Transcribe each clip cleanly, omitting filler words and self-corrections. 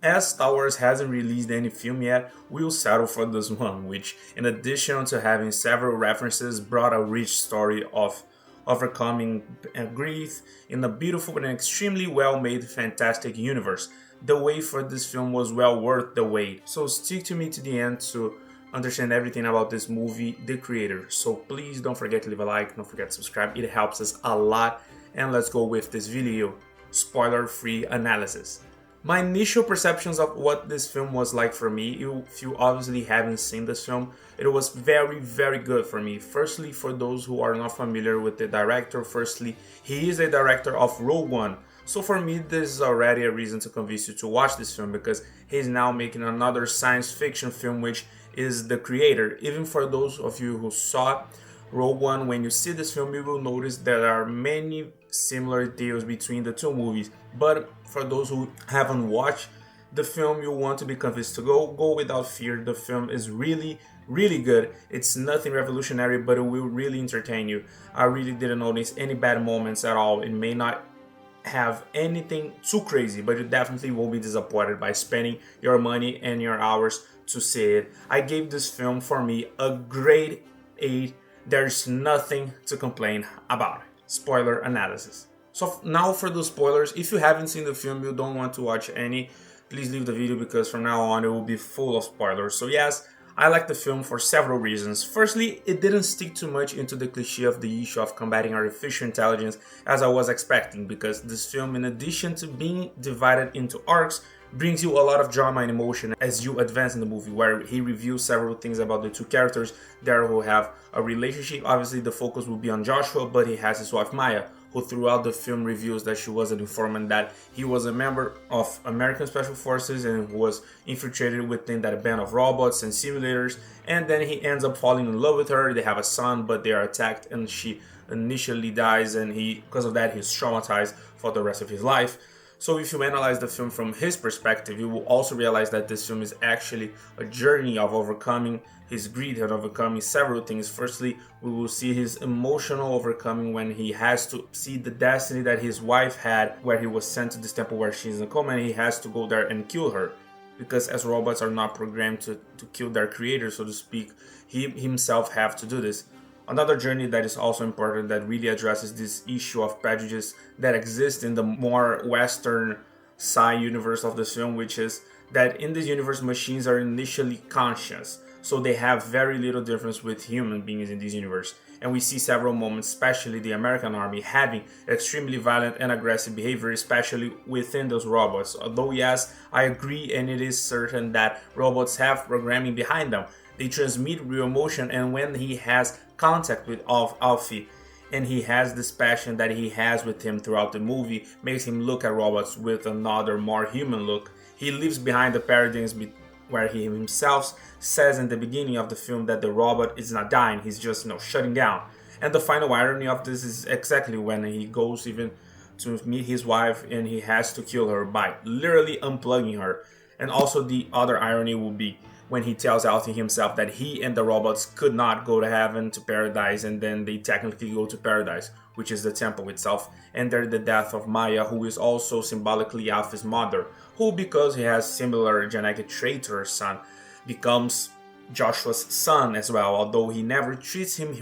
As Star Wars hasn't released any film yet, we'll settle for this one, which, in addition to having several references, brought a rich story of overcoming grief in a beautiful and extremely well-made fantastic universe. The wait for this film was well worth the wait, so stick to me to the end to understand everything about this movie, the creator. So please don't forget to leave a like, don't forget to subscribe, it helps us a lot. And let's go with this video, spoiler-free analysis. My initial perceptions of what this film was like for me, if you obviously haven't seen this film, it was very good for me. Firstly, for those who are not familiar with the director, firstly, he is a director of Rogue One. So for me, this is already a reason to convince you to watch this film, because he's now making another science fiction film which is the creator. Even for those of you who saw Rogue One, when you see this film, you will notice there are many similar details between the two movies. But for those who haven't watched the film, you want to be convinced to go without fear. The film is really good. It's nothing revolutionary, but it will really entertain you. I really didn't notice any bad moments at all. It may not have anything too crazy, but you definitely won't be disappointed by spending your money and your hours to see it. I gave this film, for me, a grade 8. There's nothing to complain about. Spoiler analysis. So now for the spoilers. If you haven't seen the film, you don't want to watch any, please leave the video, because from now on it will be full of spoilers. So yes, I like the film for several reasons. Firstly, it didn't stick too much into the cliche of the issue of combating artificial intelligence as I was expecting, because this film, in addition to being divided into arcs, brings you a lot of drama and emotion as you advance in the movie, where he reveals several things about the two characters there who have a relationship. Obviously the focus will be on Joshua, but he has his wife Maya, who throughout the film reveals that she was an informant, that he was a member of American Special Forces and was infiltrated within that band of robots and simulators, and then he ends up falling in love with her. They have a son, but they are attacked and she initially dies, and because of that, he's traumatized for the rest of his life. So if you analyze the film from his perspective, you will also realize that this film is actually a journey of overcoming his greed and overcoming several things. Firstly, we will see his emotional overcoming when he has to see the destiny that his wife had, where he was sent to this temple where she's in a coma, and he has to go there and kill her. Because as robots are not programmed to kill their creator, so to speak, he himself have to do this. Another journey that is also important, that really addresses this issue of prejudice that exists in the more Western sci universe of this film, which is that in this universe, machines are initially conscious, so they have very little difference with human beings in this universe. And we see several moments, especially the American army, having extremely violent and aggressive behavior, especially within those robots. Although yes, I agree, and it is certain that robots have programming behind them. They transmit real emotion, and when he has contact with Alfie, and he has this passion that he has with him throughout the movie, makes him look at robots with another, more human look. He leaves behind the paradigms where he himself says in the beginning of the film that the robot is not dying, he's just, shutting down. And the final irony of this is exactly when he goes even to meet his wife and he has to kill her by literally unplugging her. And also the other irony will be when he tells Alfie himself that he and the robots could not go to heaven, to paradise, and then they technically go to paradise, which is the temple itself, and there the death of Maya, who is also symbolically Alfie's mother, who, because he has similar genetic trait to her son, becomes Joshua's son as well, although he never treats him,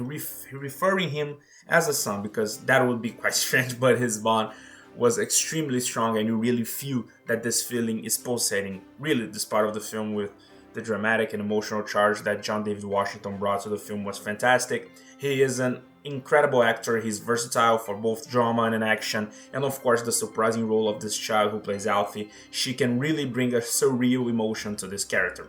referring him as a son, because that would be quite strange, but his bond was extremely strong, and you really feel that this feeling is pulsating. Really, this part of the film with the dramatic and emotional charge that John David Washington brought to the film was fantastic. He is an incredible actor, he's versatile for both drama and action, and of course the surprising role of this child who plays Alfie. She can really bring a surreal emotion to this character.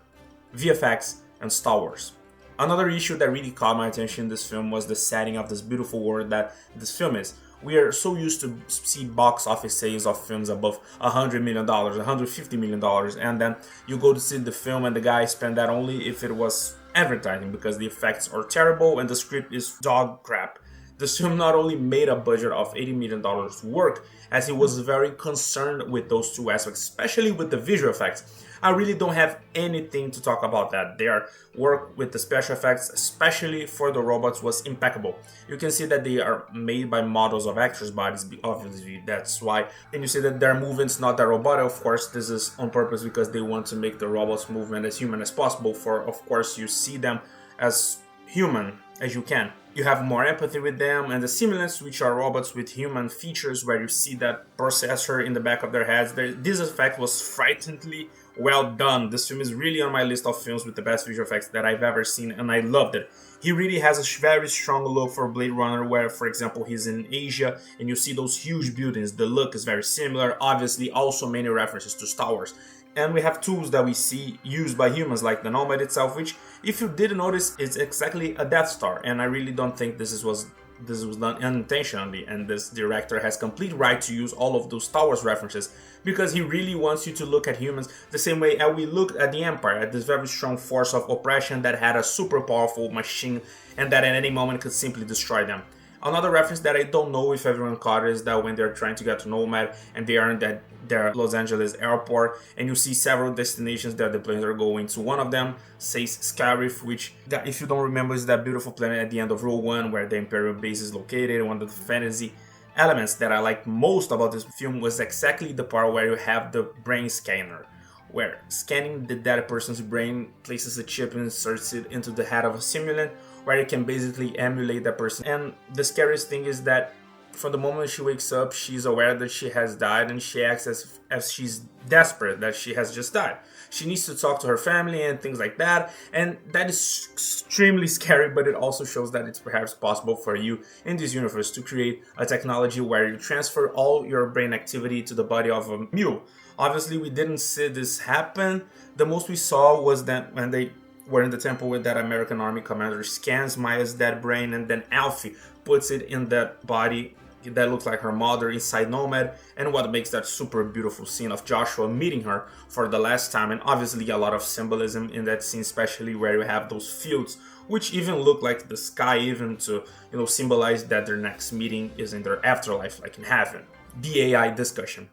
VFX and Star Wars. Another issue that really caught my attention in this film was the setting of this beautiful world that this film is. We are so used to see box office sales of films above $100 million, $150 million, and then you go to see the film and the guy spent that only if it was advertising, because the effects are terrible and the script is dog crap. This film not only made a budget of $80 million work, as he was very concerned with those two aspects, especially with the visual effects. I really don't have anything to talk about that. Their work with the special effects, especially for the robots, was impeccable. You can see that they are made by models of actors' bodies, obviously, that's why. And you see that their movements not that robotic. Of course, this is on purpose because they want to make the robots' movement as human as possible. For, of course, you see them as human as you can. You have more empathy with them, and the simulants, which are robots with human features, where you see that processor in the back of their heads. This effect was frighteningly well done. This film is really on my list of films with the best visual effects that I've ever seen, and I loved it. He really has a very strong look for Blade Runner, where, for example, he's in Asia, and you see those huge buildings. The look is very similar. Obviously, also many references to Star Wars. And we have tools that we see used by humans, like the Nomad itself, which, if you didn't notice, it's exactly a Death Star. And I really don't think this was done unintentionally, and this director has complete right to use all of those Star Wars references, because he really wants you to look at humans the same way as we looked at the Empire, at this very strong force of oppression that had a super powerful machine and that at any moment could simply destroy them. Another reference that I don't know if everyone caught is that when they're trying to get to Nomad and they are in their Los Angeles airport, and you see several destinations that the planes are going to. One of them says Scarif, which, if you don't remember, is that beautiful planet at the end of Rogue One where the Imperial base is located. One of the fantasy elements that I liked most about this film was exactly the part where you have the brain scanner, where scanning the dead person's brain places a chip and inserts it into the head of a simulant, where you can basically emulate that person. And the scariest thing is that from the moment she wakes up, she's aware that she has died, and she acts as she's desperate that she has just died. She needs to talk to her family and things like that, and that is extremely scary, but it also shows that it's perhaps possible for you in this universe to create a technology where you transfer all your brain activity to the body of a mule. Obviously, we didn't see this happen. The most we saw was that when they were in the temple with that American Army commander scans Maya's dead brain, and then Alfie puts it in that body that looks like her mother inside Nomad, and what makes that super beautiful scene of Joshua meeting her for the last time. And obviously a lot of symbolism in that scene, especially where you have those fields which even look like the sky, even to symbolize that their next meeting is in their afterlife, like in heaven. The AI discussion.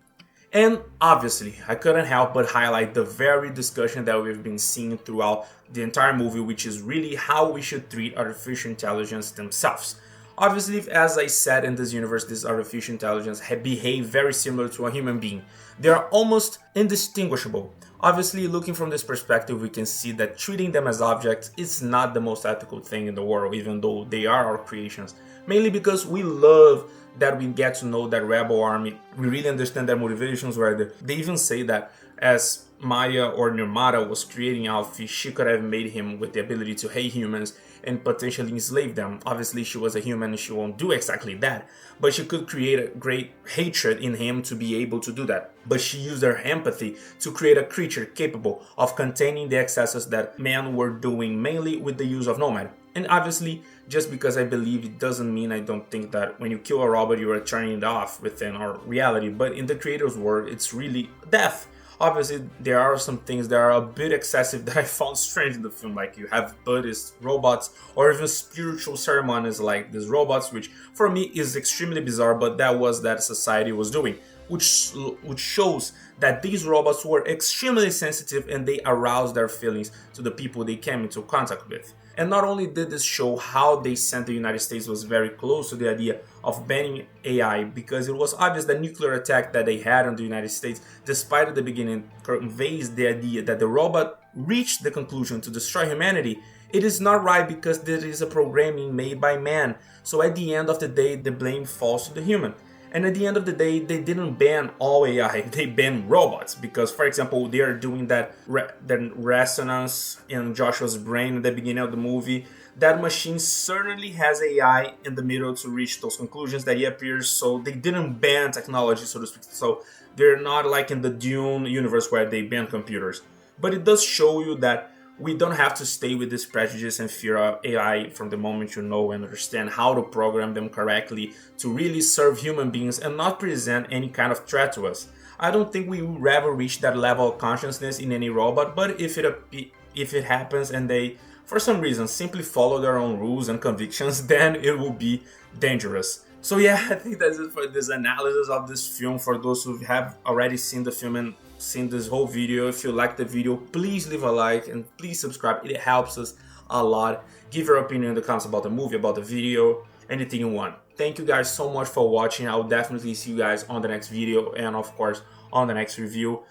And obviously, I couldn't help but highlight the very discussion that we've been seeing throughout the entire movie, which is really how we should treat artificial intelligence themselves. Obviously, as I said, in this universe, this artificial intelligence behave very similar to a human being. They are almost indistinguishable. Obviously, looking from this perspective, we can see that treating them as objects is not the most ethical thing in the world, even though they are our creations. Mainly because we love that we get to know that rebel army. We really understand their motivations, where they even say that as Maya or Nirmata was creating Alfie, she could have made him with the ability to hate humans and potentially enslave them. Obviously, she was a human and she won't do exactly that, but she could create a great hatred in him to be able to do that. But she used her empathy to create a creature capable of containing the excesses that men were doing, mainly with the use of Nomad. And obviously, just because I believe it doesn't mean I don't think that when you kill a robot, you are turning it off within our reality. But in the creator's world, it's really death. Obviously, there are some things that are a bit excessive that I found strange in the film, like you have Buddhist robots or even spiritual ceremonies like these robots, which for me is extremely bizarre, but that was that society was doing, which shows that these robots were extremely sensitive and they aroused their feelings to the people they came into contact with. And not only did this show how they sent the United States was very close to the idea of banning AI, because it was obvious that nuclear attack that they had on the United States, despite at the beginning conveys the idea that the robot reached the conclusion to destroy humanity. It is not right because this is a programming made by man. So at the end of the day, the blame falls to the human. And at the end of the day, they didn't ban all AI, they banned robots. Because, for example, they are doing that resonance in Joshua's brain at the beginning of the movie. That machine certainly has AI in the middle to reach those conclusions that he appears. So they didn't ban technology, so to speak. So they're not like in the Dune universe where they ban computers. But it does show you that we don't have to stay with this prejudice and fear of AI from the moment you know and understand how to program them correctly to really serve human beings and not present any kind of threat to us. I don't think we will ever reach that level of consciousness in any robot, but if it happens and they for some reason simply follow their own rules and convictions, then it will be dangerous. So yeah, I think that's it for this analysis of this film. For those who have already seen the film and seen this whole video, if you like the video, please leave a like and please subscribe. It helps us a lot. Give your opinion in the comments about the movie, about the video, anything you want. Thank you guys so much for watching. I'll definitely see you guys on the next video and of course on the next review.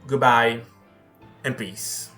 Goodbye and peace.